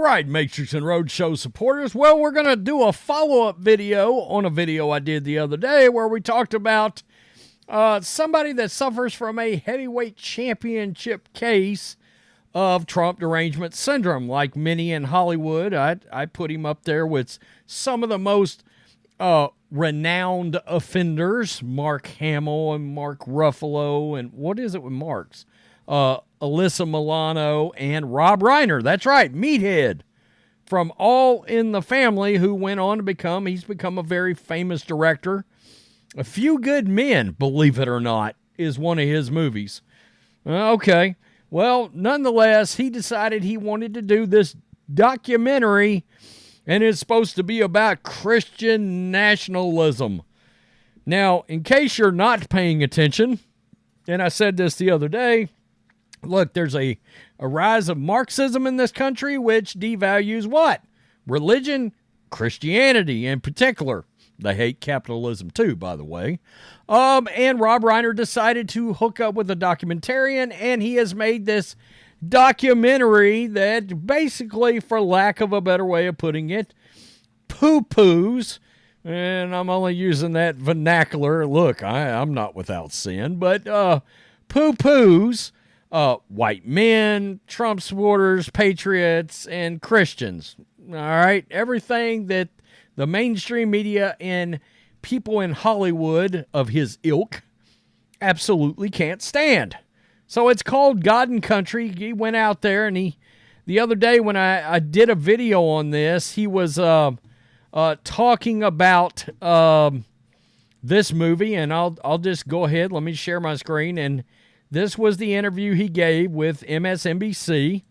right, Matrixx and Rhodes show supporters. Well, we're going to do a follow-up video on a video I did the other day where we talked about somebody that suffers from a heavyweight championship case of Trump Derangement Syndrome. Like many in Hollywood, I put him up there with some of the most renowned offenders, Mark Hamill and Mark Ruffalo, and what is it with Marks? Alyssa Milano and Rob Reiner. That's right, Meathead. From All in the Family, who went on to he's become a very famous director. A Few Good Men, believe it or not, is one of his movies. Okay. Well, nonetheless, he decided he wanted to do this documentary, and it's supposed to be about Christian nationalism. Now, in case you're not paying attention, and I said this the other day, look, there's a rise of Marxism in this country, which devalues what? Religion, Christianity in particular. They hate capitalism too, by the way. And Rob Reiner decided to hook up with a documentarian, and he has made this documentary that basically, for lack of a better way of putting it, poo-poos, and I'm only using that vernacular. Look, I'm not without sin, but poo-poos white men, Trump supporters, patriots, and Christians. All right, everything that the mainstream media and people in Hollywood of his ilk absolutely can't stand. So it's called God and Country. He went out there, and the other day when I did a video on this, he was talking about this movie, and I'll just go ahead. Let me share my screen, and this was the interview he gave with MSNBC.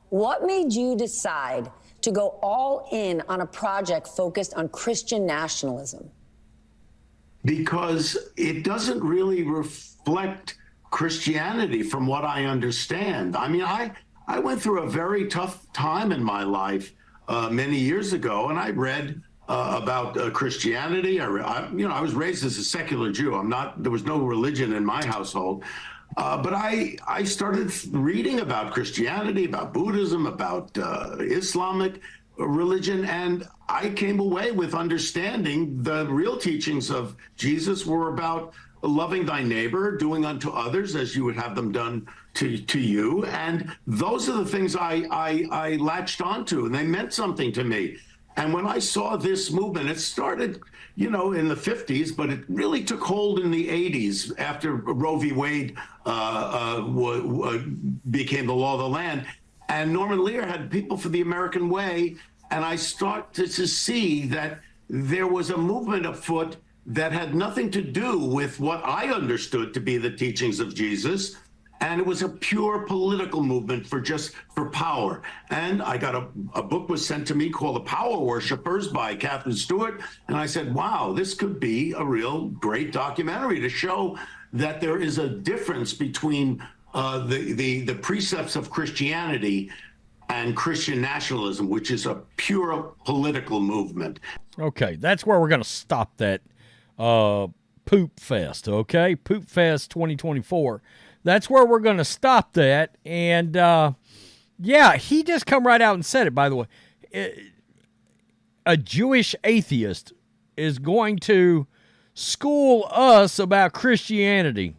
What made you decide to go all in on a project focused on Christian nationalism? Because it doesn't really reflect Christianity from what I understand. I mean, I went through a very tough time in my life many years ago, and I read about Christianity. I was raised as a secular Jew. There was no religion in my household. But I started reading about Christianity, about Buddhism, about Islamic religion, and I came away with understanding the real teachings of Jesus were about loving thy neighbor, doing unto others as you would have them done to you. And those are the things I latched onto, and they meant something to me. And when I saw this movement, it started, in the 50s, but it really took hold in the 80s after Roe v. Wade became the law of the land. And Norman Lear had People for the American Way. And I started to see that there was a movement afoot that had nothing to do with what I understood to be the teachings of Jesus. And it was a pure political movement for power. And I got a book was sent to me called The Power Worshippers by Catherine Stewart. And I said, wow, this could be a real great documentary to show that there is a difference between the precepts of Christianity and Christian nationalism, which is a pure political movement. Okay, that's where we're going to stop that poop fest, okay? Poop Fest 2024. That's where we're going to stop that. And, he just come right out and said it, by the way. A Jewish atheist is going to school us about Christianity.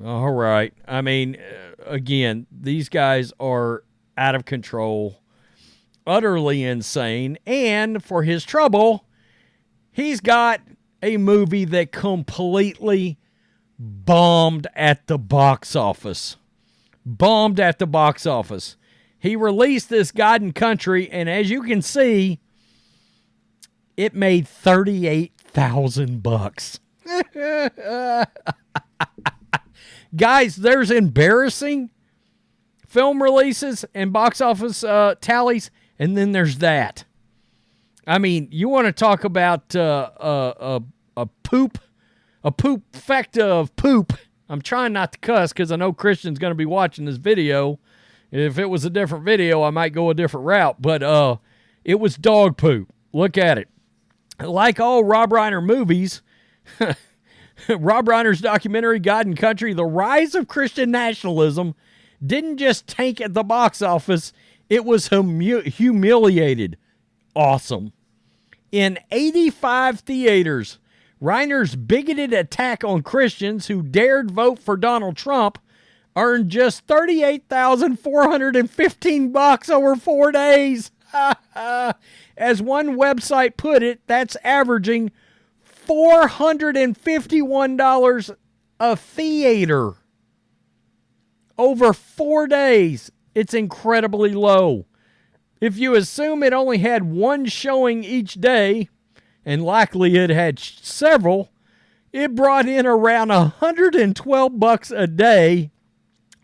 All right. I mean, again, these guys are out of control, utterly insane. And for his trouble, he's got a movie that completely bombed at the box office. Bombed at the box office. He released this God and Country, and as you can see, it made $38,000. Guys, there's embarrassing film releases and box office tallies, and then there's that. I mean, you want to talk about a poop-fecta of poop. I'm trying not to cuss because I know Christian's going to be watching this video. If it was a different video, I might go a different route. But it was dog poop. Look at it. Like all Rob Reiner movies, Rob Reiner's documentary, God and Country, The Rise of Christian Nationalism, didn't just tank at the box office. It was humiliated. Awesome. In 85 theaters, Reiner's bigoted attack on Christians who dared vote for Donald Trump earned just $38,415 over 4 days. As one website put it, that's averaging $451 a theater. Over 4 days. It's incredibly low. If you assume it only had one showing each day, and likely it had several, it brought in around $112 a day,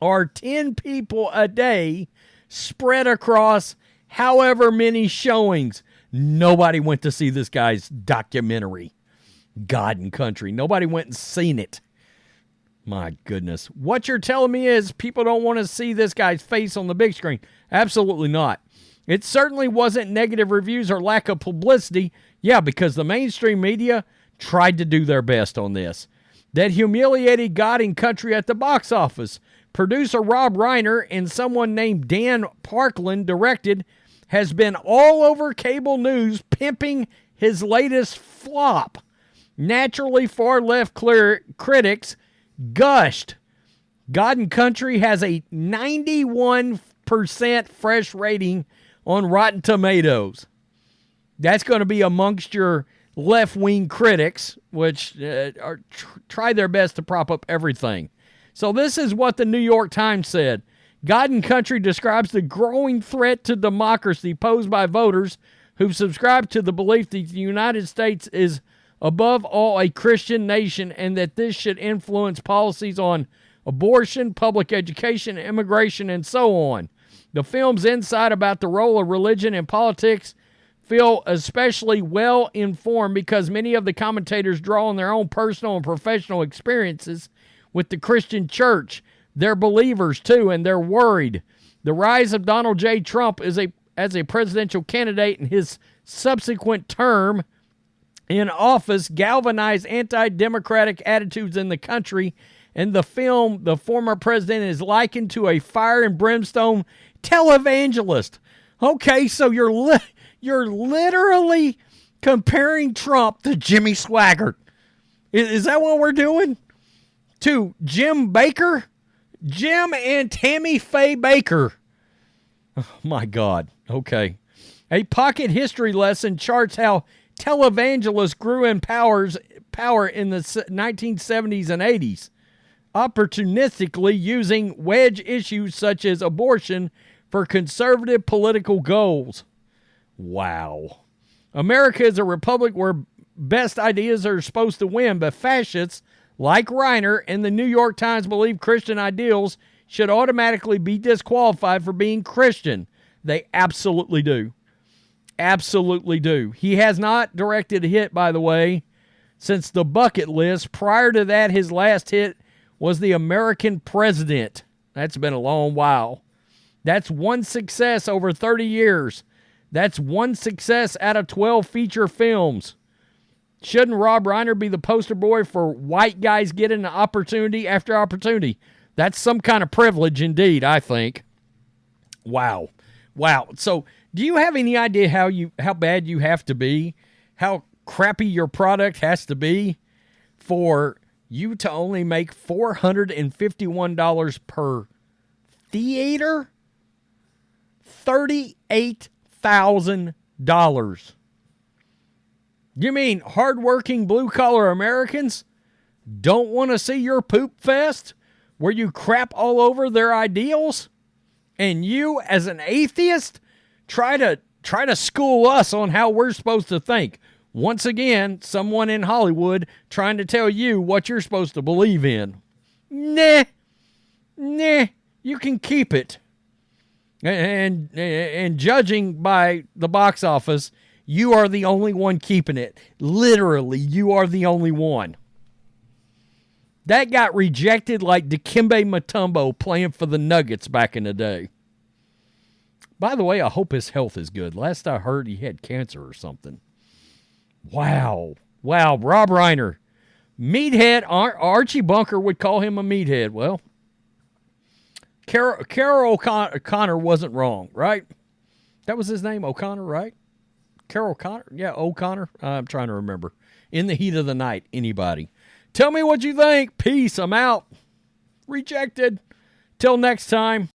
or 10 people a day, spread across however many showings. Nobody went to see this guy's documentary, God and Country. Nobody went and seen it. My goodness. What you're telling me is people don't want to see this guy's face on the big screen. Absolutely not. It certainly wasn't negative reviews or lack of publicity. Yeah, because the mainstream media tried to do their best on this. That humiliated God and Country at the box office. Producer Rob Reiner and someone named Dan Parkland directed has been all over cable news pimping his latest flop. Naturally, far-left critics gushed. God and Country has a 91% fresh rating on Rotten Tomatoes. That's going to be amongst your left-wing critics, which try their best to prop up everything. So this is what the New York Times said. God and Country describes the growing threat to democracy posed by voters who subscribe to the belief that the United States is above all a Christian nation and that this should influence policies on abortion, public education, immigration, and so on. The film's insight about the role of religion and politics feel especially well informed because many of the commentators draw on their own personal and professional experiences with the Christian church. They're believers too, and they're worried. The rise of Donald J. Trump as a presidential candidate and his subsequent term in office galvanized anti-democratic attitudes in the country. In the film, the former president is likened to a fire and brimstone televangelist. Okay, so you're literally comparing Trump to Jimmy Swaggart. Is that what we're doing? To Jim Baker? Jim and Tammy Faye Baker. Oh, my God. Okay. A pocket history lesson charts how televangelists grew in power in the 1970s and 80s, opportunistically using wedge issues such as abortion for conservative political goals. Wow. America is a republic where best ideas are supposed to win, but fascists like Reiner and the New York Times believe Christian ideals should automatically be disqualified for being Christian. They absolutely do. Absolutely do. He has not directed a hit, by the way, since The Bucket List. Prior to that, his last hit was The American President. That's been a long while. That's one success over 30 years. That's one success out of 12 feature films. Shouldn't Rob Reiner be the poster boy for white guys getting opportunity after opportunity? That's some kind of privilege indeed, I think. Wow. Wow. So, do you have any idea how bad you have to be? How crappy your product has to be for you to only make $451 per theater? $38,000. You mean hardworking blue-collar Americans don't want to see your poop fest where you crap all over their ideals? And you, as an atheist, try to school us on how we're supposed to think. Once again, someone in Hollywood trying to tell you what you're supposed to believe in. Nah, you can keep it. And judging by the box office, you are the only one keeping it. Literally, you are the only one. That got rejected like Dikembe Mutombo playing for the Nuggets back in the day. By the way, I hope his health is good. Last I heard, he had cancer or something. Wow, Rob Reiner. Meathead, Archie Bunker would call him a meathead. Well, Carol O'Connor wasn't wrong, right? That was his name, O'Connor, right? Carol O'Connor? Yeah, O'Connor. I'm trying to remember. In the Heat of the Night, anybody. Tell me what you think. Peace. I'm out. Rejected. Till next time.